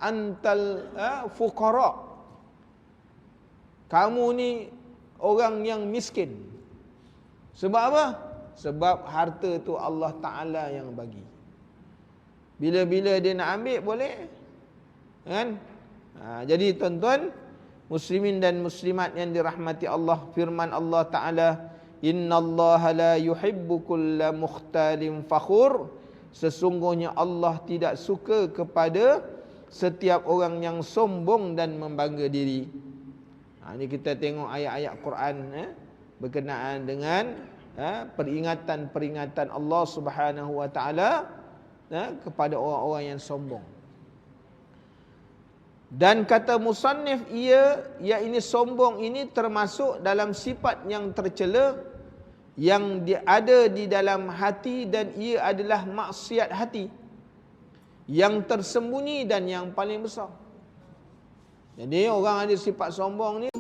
antal fuqara. Kamu ni orang yang miskin. Sebab apa? Sebab harta tu Allah Ta'ala yang bagi. Bila-bila dia nak ambil boleh. Kan? Jadi tuan-tuan, muslimin dan muslimat yang dirahmati Allah, firman Allah Ta'ala, innallaha la yuhibbu kulla mukhtalin fakhur. Sesungguhnya Allah tidak suka kepada setiap orang yang sombong dan membangga diri. Ini kita tengok ayat-ayat Quran berkenaan dengan peringatan-peringatan Allah Subhanahu wa taala kepada orang-orang yang sombong. Dan kata musannif, ini sombong ini termasuk dalam sifat yang tercela yang ada di dalam hati, dan ia adalah maksiat hati yang tersembunyi dan yang paling besar. Jadi orang ada sifat sombong ni